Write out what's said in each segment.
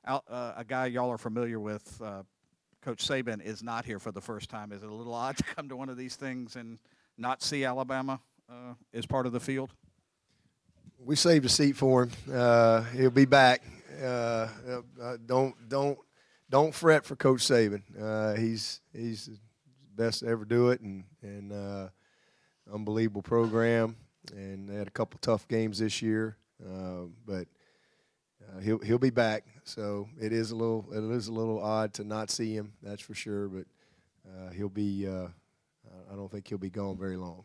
A guy y'all are familiar with, Coach Saban, is not here for the first time. Is it a little odd to come to one of these things and not see Alabama as part of the field? We saved a seat for him. He'll be back. Don't fret for Coach Saban. He's the best to ever do it, and unbelievable program. And they had a couple tough games this year, but he'll be back. So it is a little odd to not see him. That's for sure. But he'll be. I don't think he'll be gone very long.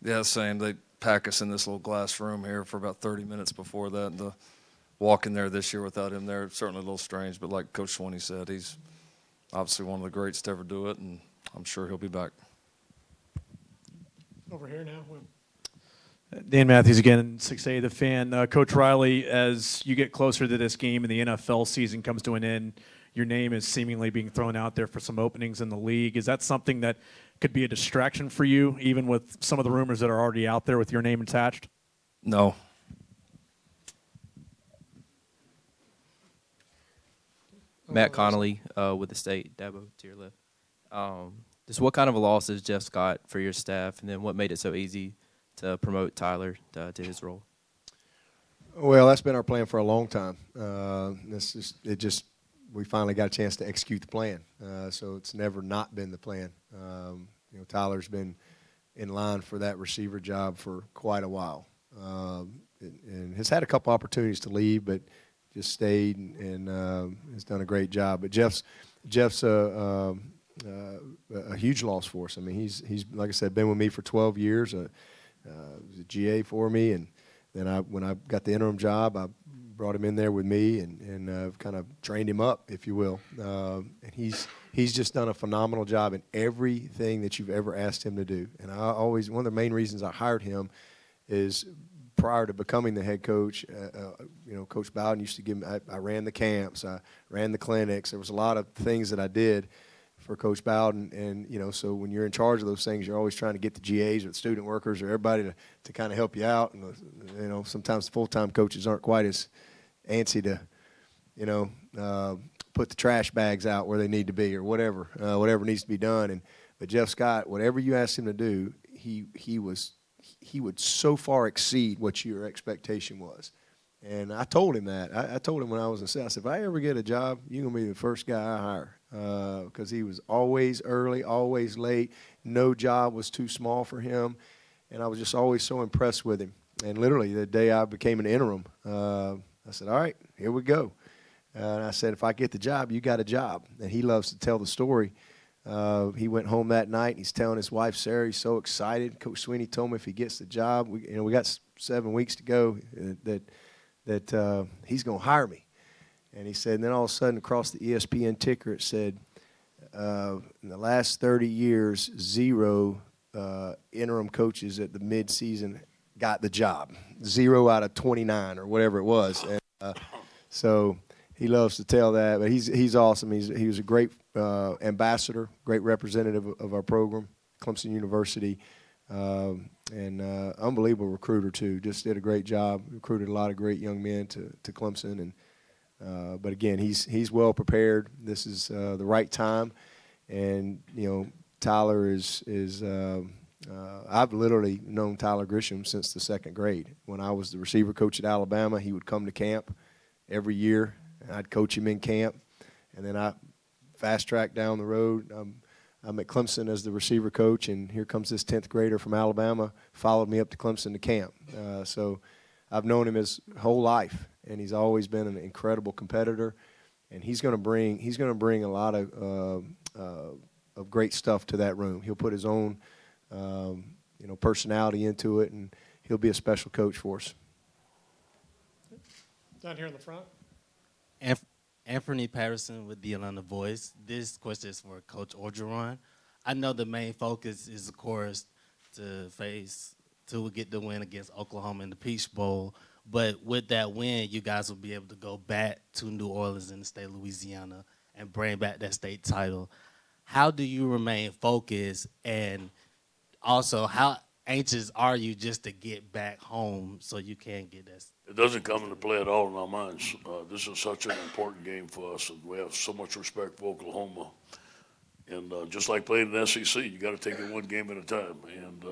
Yeah, same. They pack us in this little glass room here for about 30 minutes before that. And the walk in there this year without him there, certainly a little strange. But like Coach Swinney said, he's obviously one of the greats to ever do it, and I'm sure he'll be back. Over here now. Dan Matthews again, 6A The Fan. Coach Riley, as you get closer to this game and the NFL season comes to an end, your name is seemingly being thrown out there for some openings in the league. Is that something that could be a distraction for you, even with some of the rumors that are already out there with your name attached? No. Matt Connolly with the State, Dabo to your left. Just what kind of a loss has Jeff Scott for your staff, and then what made it so easy to promote Tyler to his role? Well, that's been our plan for a long time. We finally got a chance to execute the plan. So it's never not been the plan. Tyler's been in line for that receiver job for quite a while, and has had a couple opportunities to leave, but just stayed and has done a great job. But Jeff's a huge loss for us. I mean, he's like I said, been with me for 12 years. He was a GA for me, and then when I got the interim job, I brought him in there with me and kind of trained him up, if you will. And he's just done a phenomenal job in everything that you've ever asked him to do. And one of the main reasons I hired him is prior to becoming the head coach, Coach Bowden used to give me. I ran the camps, I ran the clinics. There was a lot of things that I did for Coach Bowden, and so when you're in charge of those things, you're always trying to get the GAs or the student workers or everybody to kind of help you out. And sometimes the full-time coaches aren't quite as antsy to put the trash bags out where they need to be or whatever needs to be done. But Jeff Scott, whatever you asked him to do, he would so far exceed what your expectation was. And I told him that. I told him when I was in South, I said, if I ever get a job, you're going to be the first guy I hire. Because he was always early, always late. No job was too small for him. And I was just always so impressed with him. And literally the day I became an interim, I said, all right, here we go. And I said, if I get the job, you got a job. And he loves to tell the story. He went home that night, and he's telling his wife, Sarah, he's so excited. Coach Swinney told me if he gets the job, we got 7 weeks to go, that he's going to hire me. And he said, and then all of a sudden across the ESPN ticker it said, in the last 30 years, 0 interim coaches at the midseason got the job. 0 out of 29 or whatever it was. And so he loves to tell that. But he's awesome. He was a great ambassador, great representative of our program, Clemson University, and unbelievable recruiter too. Just did a great job. Recruited a lot of great young men to Clemson. And but again, he's well prepared. This is the right time, and Tyler is I've literally known Tyler Grisham since the 2nd grade. When I was the receiver coach at Alabama, he would come to camp every year, and I'd coach him in camp, and then I fast track down the road. I'm at Clemson as the receiver coach, and here comes this 10th grader from Alabama, followed me up to Clemson to camp. So I've known him his whole life, and he's always been an incredible competitor. And he's going to bring a lot of great stuff to that room. He'll put his own personality into it, and he'll be a special coach for us. Down here in the front. Anthony Patterson with the Atlanta Voice. This question is for Coach Orgeron. I know the main focus is, of course, to get the win against Oklahoma in the Peach Bowl. But with that win, you guys will be able to go back to New Orleans in the state of Louisiana and bring back that state title. How do you remain focused, and also how anxious are you just to get back home so you can get It doesn't come into play at all in our minds. This is such an important game for us, and we have so much respect for Oklahoma. And just like playing in the SEC, you got to take it one game at a time. And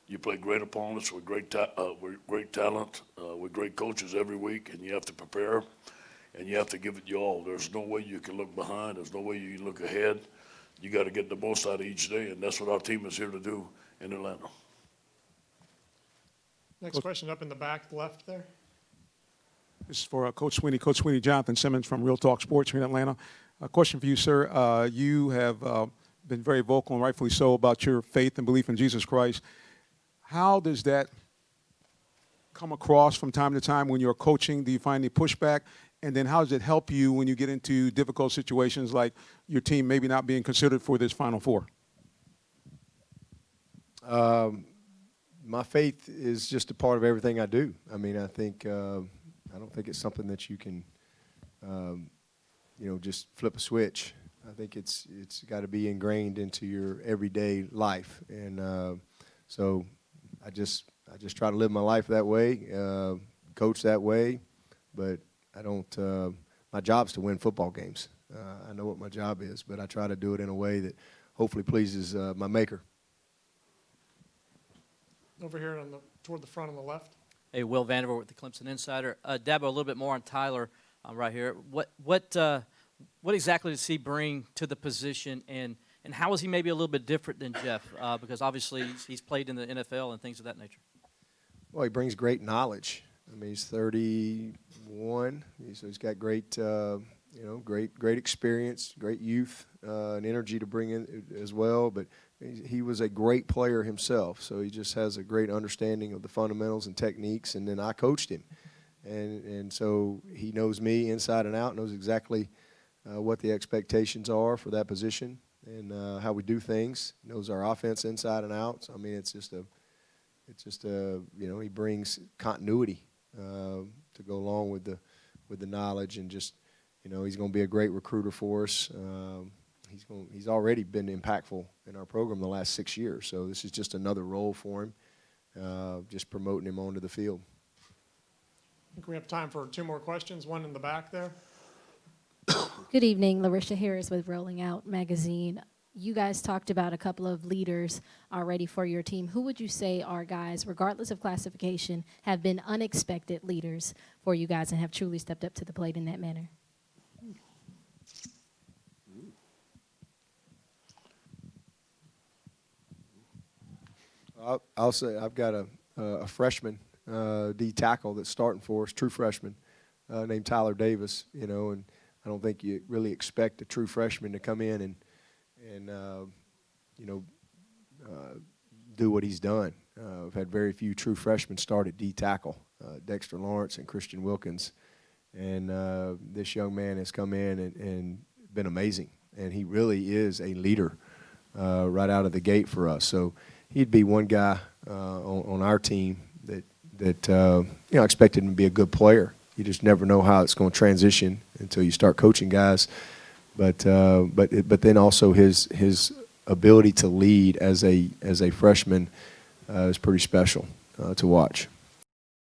you play great opponents with great talent, with great coaches every week, and you have to prepare, and you have to give it your all. There's no way you can look behind. There's no way you can look ahead. You got to get the most out of each day, and that's what our team is here to do in Atlanta. Next question up in the back left there. This is for Coach Swinney. Coach Swinney, Jonathan Simmons from Real Talk Sports here in Atlanta. A question for you, sir. You have been very vocal, and rightfully so, about your faith and belief in Jesus Christ. How does that come across from time to time when you're coaching? Do you find any pushback? And then how does it help you when you get into difficult situations like your team maybe not being considered for this Final Four? My faith is just a part of everything I do. I mean, I think I don't think it's something that you can, just flip a switch. I think it's got to be ingrained into your everyday life, and so I just try to live my life that way, coach that way, but I don't. My job's to win football games. I know what my job is, but I try to do it in a way that hopefully pleases my maker. Over here toward the front on the left. Hey, Will Vandervoort with the Clemson Insider. Dabo, a little bit more on Tyler right here. What exactly does he bring to the position, and how is he maybe a little bit different than Jeff? Because obviously he's played in the NFL and things of that nature. Well, he brings great knowledge. I mean, he's 31, so he's got great, great experience, great youth and energy to bring in as well. But he was a great player himself, so he just has a great understanding of the fundamentals and techniques. And then I coached him, and so he knows me inside and out, knows exactly what the expectations are for that position and how we do things. Knows our offense inside and out. So, I mean, it's just he brings continuity to go along with the knowledge, and just he's going to be a great recruiter for us. He's already been impactful in our program the last 6 years, so this is just another role for him, just promoting him onto the field. I think we have time for 2 more questions. One in the back there. Good evening, Larisha Harris with Rolling Out Magazine. You guys talked about a couple of leaders already for your team. Who would you say are guys, regardless of classification, have been unexpected leaders for you guys and have truly stepped up to the plate in that manner? I'll say I've got a freshman D tackle that's starting for us, true freshman, named Tyler Davis. And I don't think you really expect a true freshman to come in and do what he's done. We've had very few true freshmen start at D tackle, Dexter Lawrence and Christian Wilkins, and this young man has come in and been amazing, and he really is a leader right out of the gate for us. So he'd be one guy on our team that I expected him to be a good player. You just never know how it's going to transition until you start coaching guys. But then also his ability to lead as a freshman is pretty special to watch.